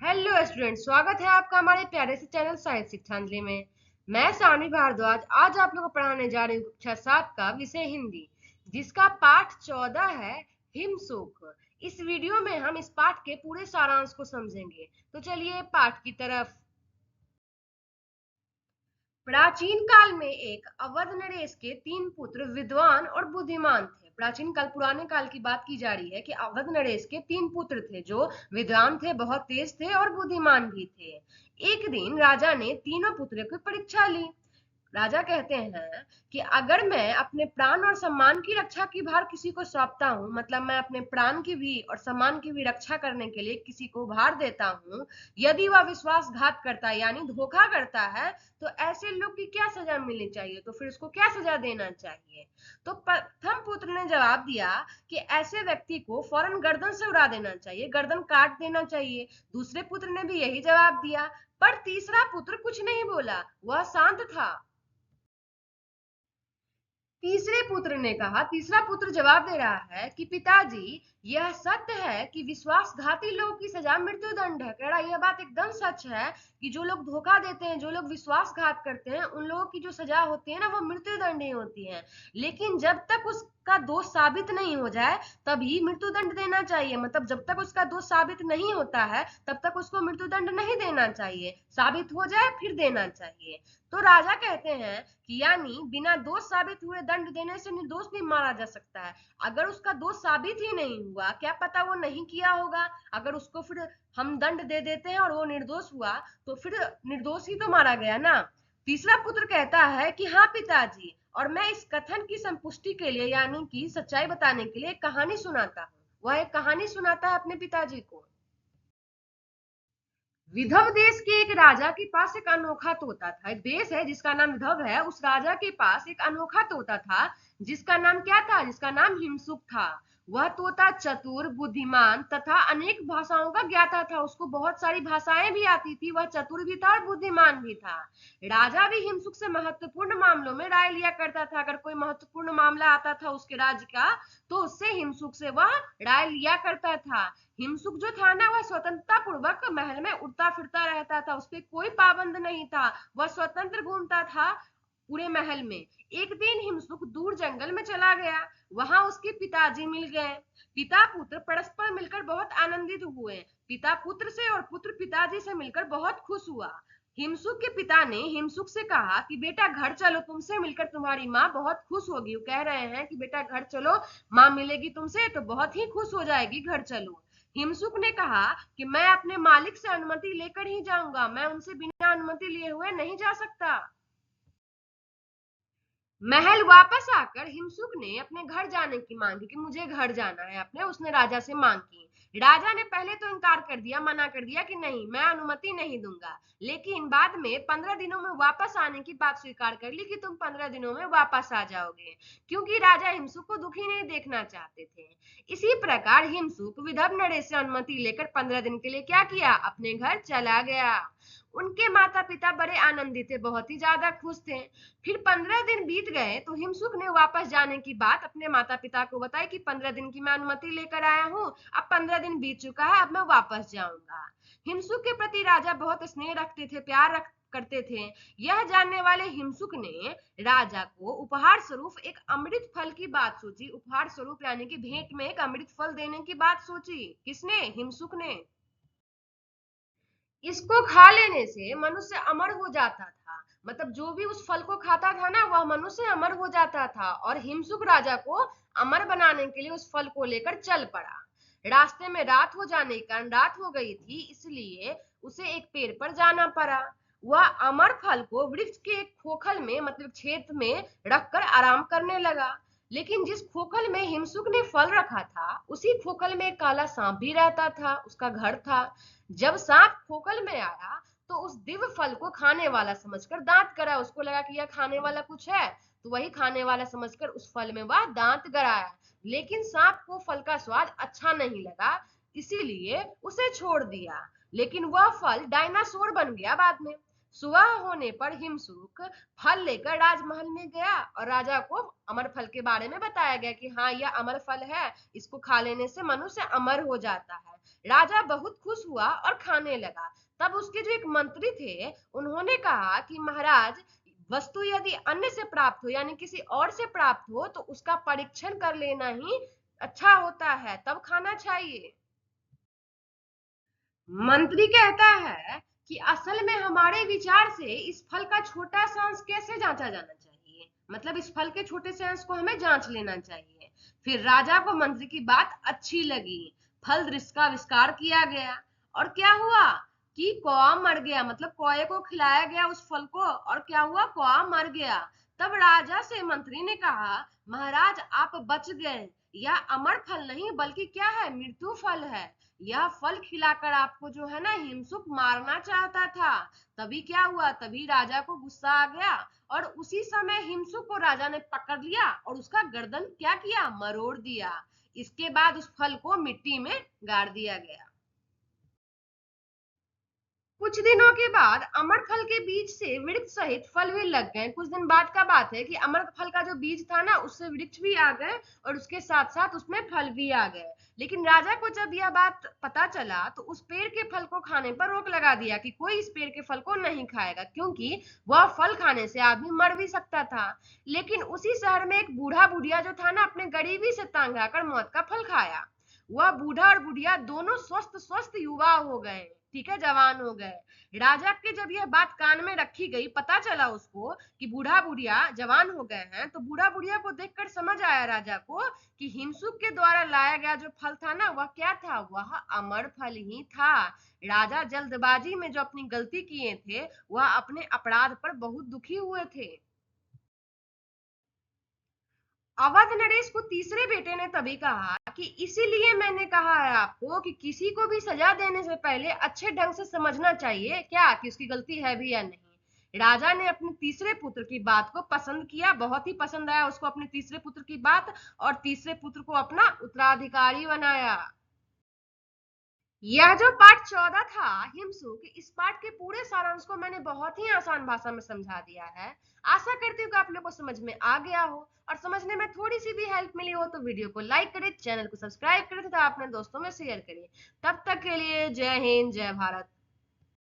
Hello student, स्वागत है आपका हमारे प्यारे से चैनल साइंस शिक्षांजलि में। मैं सानी भारद्वाज आज आप लोगों को पढ़ाने जा रही हूँ कक्षा 7 का विषय हिंदी, जिसका पाठ 14 है हिमसुख। इस वीडियो में हम इस पाठ के पूरे सारांश को समझेंगे। तो चलिए पाठ की तरफ। प्राचीन काल में एक अवध नरेश के 3 पुत्र विद्वान और बुद्धिमान थे। प्राचीन काल पुराने काल की बात की जा रही है कि अवध नरेश के 3 पुत्र थे जो विद्वान थे, बहुत तेज थे और बुद्धिमान भी थे। एक दिन राजा ने तीनों पुत्रों की परीक्षा ली। राजा कहते हैं कि अगर मैं अपने प्राण और सम्मान की रक्षा की भार किसी को सौंपता हूँ, मतलब मैं अपने प्राण की भी और सम्मान की भी रक्षा करने के लिए किसी को भार देता हूँ, यदि वह विश्वासघात करता है यानी धोखा करता है, तो ऐसे लोग की क्या सजा मिलनी चाहिए, तो फिर उसको क्या सजा देना चाहिए। तो प्रथम पुत्र ने जवाब दिया कि ऐसे व्यक्ति को फौरन गर्दन से उड़ा देना चाहिए, गर्दन काट देना चाहिए। दूसरे पुत्र ने भी यही जवाब दिया, पर तीसरा पुत्र कुछ नहीं बोला, वह शांत था। तीसरा पुत्र जवाब दे रहा है कि पिताजी, यह सत्य है कि विश्वासघाती लोगों की सजा मृत्युदंड है। कह रहा यह बात एकदम सच है कि जो लोग धोखा देते हैं, जो लोग विश्वासघात करते हैं, उन लोगों की जो सजा होती है ना, वो मृत्युदंड ही होती है। लेकिन जब तक उसका दोष साबित नहीं हो जाए तभी मृत्युदंड देना चाहिए। मतलब जब तक उसका दोष साबित नहीं होता है तब तक उसको मृत्युदंड नहीं देना चाहिए, साबित हो जाए फिर देना चाहिए। तो राजा कहते हैं कि यानी बिना दोष साबित हुए दंड देने से निर्दोष भी मारा जा सकता है। अगर उसका दोष साबित ही नहीं हुआ, क्या पता वो नहीं किया होगा, अगर उसको फिर हम दंड दे देते हैं और वो निर्दोष हुआ तो फिर निर्दोष ही तो मारा गया ना। तीसरा पुत्र कहता है कि हाँ पिताजी, और मैं इस कथन की संपुष्टि के लिए यानी कि सच्चाई बताने के लिए एक कहानी सुनाता हूँ। वह एक कहानी सुनाता है अपने पिताजी को। विदर्भ देश के एक राजा के पास एक अनोखा तोता था। एक देश है जिसका नाम विदर्भ है, उस राजा के पास एक अनोखा तोता था जिसका नाम क्या था, जिसका नाम हिमसुक था। वह तोता चतुर, बुद्धिमान तथा अनेक भाषाओं का ज्ञाता था। उसको बहुत सारी भाषाएं भी आती थी, वह चतुर भी था और बुद्धिमान भी था। राजा भी हिमसुक से महत्वपूर्ण मामलों में राय लिया करता था। अगर कोई महत्वपूर्ण मामला आता था उसके राज्य का तो उससे हिमसुक से वह राय लिया करता था। हिमसुक जो था ना, वह स्वतंत्रता पूर्वक महल में उड़ता फिरता रहता था, उस पर कोई पाबंद नहीं था, वह स्वतंत्र घूमता था पूरे महल में। एक दिन हिमसुक दूर जंगल में चला गया, वहां उसके पिताजी मिल गए। पिता पुत्र परस्पर मिलकर बहुत आनंदित हुए। पिता पुत्र से और पुत्र पिताजी से मिलकर बहुत खुश हुआ। हिमसुक के पिता ने हिमसुक से कहा कि बेटा घर चलो, तुमसे मिलकर तुम्हारी माँ बहुत खुश होगी। वो कह रहे हैं कि बेटा घर चलो, माँ मिलेगी तुमसे तो बहुत ही खुश हो जाएगी, घर चलो। हिमसुक ने कहा कि मैं अपने मालिक से अनुमति लेकर ही जाऊंगा, मैं उनसे बिना अनुमति लिए हुए नहीं जा सकता। महल वापस आकर हिमसुक ने अपने घर जाने की मांग की कि मुझे घर जाना है अपने, उसने राजा से मांग की। राजा ने पहले तो इनकार कर दिया, मना कर दिया कि नहीं, मैं अनुमति नहीं दूंगा। लेकिन बाद में 15 दिनों में वापस आने की बात स्वीकार कर ली कि तुम 15 दिनों में वापस आ जाओगे, क्योंकि राजा हिमसुक को दुखी नहीं देखना चाहते थे। इसी प्रकार हिमसुक विदर्भ नरेश से अनुमति लेकर 15 दिन के लिए क्या किया, अपने घर चला गया। उनके माता पिता बड़े आनंदित थे, बहुत ही ज्यादा खुश थे। फिर 15 दिन बीत गए तो हिमसुक ने वापस जाने की बात अपने माता पिता को बताई कि 15 दिन की मैं अनुमति लेकर आया हूँ, अब 15 दिन बीत चुका है, अब मैं वापस जाऊंगा। हिमसुक के प्रति राजा बहुत स्नेह रखते थे, करते थे। यह जानने वाले हिमसुक ने राजा को उपहार स्वरूप एक अमृत फल की बात सोची। उपहार स्वरूप यानी कि भेंट में एक अमृत फल देने की बात सोची। किसने, हिमसुक ने। इसको खा लेने से मनुष्य अमर हो जाता था, मतलब जो भी उस फल को खाता था ना, वह मनुष्य अमर हो जाता था। और हिमसुक राजा को अमर बनाने के लिए उस फल को लेकर चल पड़ा। रास्ते में रात हो जाने के कारण, रात हो गई थी इसलिए उसे एक पेड़ पर जाना पड़ा। वह अमर फल को वृक्ष के एक खोखल में, मतलब छेद में रखकर आराम करने लगा। लेकिन जिस खोखल में हिमसुक ने फल रखा था उसी खोखल में एक काला सांप भी रहता था, उसका घर था। जब सांप खोखल में आया तो उस दिव्य फल को खाने वाला समझकर दांत गड़ा। उसको लगा कि यह खाने वाला कुछ है, तो वही खाने वाला समझकर उस फल में वह दांत गड़ाया। लेकिन सांप को फल का स्वाद अच्छा नहीं लगा, इसीलिए उसे छोड़ दिया। लेकिन वह फल डायनासोर बन गया बाद में। सुबह होने पर हिमसुक फल लेकर राजमहल में गया और राजा को अमर फल के बारे में बताया गया कि हाँ यह अमर फल है, इसको खा लेने से मनुष्य अमर हो जाता है। राजा बहुत खुश हुआ और खाने लगा। तब उसके जो एक मंत्री थे उन्होंने कहा कि महाराज, वस्तु यदि अन्य से प्राप्त हो यानी किसी और से प्राप्त हो तो उसका परीक्षण कर लेना ही अच्छा होता है, तब खाना चाहिए। मंत्री कहता है कि असल में हमारे विचार से इस फल का छोटा सा अंश कैसे जांचा जाना चाहिए, मतलब इस फल के छोटे से अंश को हमें जांच लेना चाहिए। फिर राजा को मंत्री की बात अच्छी लगी। फल दृश्य का आविष्कार किया गया और क्या हुआ कि कौआ मर गया, मतलब कौए को खिलाया गया उस फल को और क्या हुआ, कौआ मर गया। तब राजा से मंत्री ने कहा, महाराज आप बच गए, यह अमर फल नहीं बल्कि क्या है, मृत्यु फल है। यह फल खिलाकर आपको जो है ना हिमसुक मारना चाहता था। तभी क्या हुआ, तभी राजा को गुस्सा आ गया और उसी समय हिमसुक को राजा ने पकड़ लिया और उसका गर्दन क्या किया, मरोड़ दिया। इसके बाद उस फल को मिट्टी में गाड़ दिया गया। कुछ दिनों के बाद अमर फल के बीज से वृक्ष सहित फल भी लग गए। कुछ दिन बाद का बात है कि अमर फल का जो बीज था ना उससे वृक्ष भी आ गए और उसके साथ साथ उसमें फल भी आ गए। लेकिन राजा को जब यह बात पता चला तो उस पेड़ के फल को खाने पर रोक लगा दिया कि कोई इस पेड़ के फल को नहीं खाएगा, क्योंकि वह फल खाने से आदमी मर भी सकता था। लेकिन उसी शहर में एक बूढ़ा बुढ़िया जो था ना अपने गरीबी से तंग आकर मौत का फल खाया। वह बूढ़ा और बुढ़िया दोनों स्वस्थ स्वस्थ युवा हो गए, ठीक है, जवान हो गए। राजा के जब यह बात कान में रखी गई, पता चला उसको कि बूढ़ा बुढ़िया जवान हो गए हैं, तो बूढ़ा बुढ़िया को देखकर समझ आया राजा को कि हिमसुक के द्वारा लाया गया जो फल था ना वह क्या था, वह अमर फल ही था। राजा जल्दबाजी में जो अपनी गलती किए थे वह अपने अपराध पर बहुत दुखी हुए थे। अवध नरेश को तीसरे बेटे ने तभी कहा कि इसीलिए मैंने कहा है आपको कि किसी को भी सजा देने से पहले अच्छे ढंग से समझना चाहिए क्या कि उसकी गलती है भी या नहीं। राजा ने अपने तीसरे पुत्र की बात को पसंद किया, बहुत ही पसंद आया उसको अपने तीसरे पुत्र की बात, और तीसरे पुत्र को अपना उत्तराधिकारी बनाया। यह जो पाठ 14 था हिमसुक, इस पाठ के पूरे सारांश को मैंने बहुत ही आसान भाषा में समझा दिया है। आशा करती हूँ कि आप लोग को समझ में आ गया हो और समझने में थोड़ी सी भी हेल्प मिली हो तो वीडियो को लाइक करें, चैनल को सब्सक्राइब करें तथा अपने दोस्तों में शेयर करें। तब तक के लिए जय हिंद, जय भारत।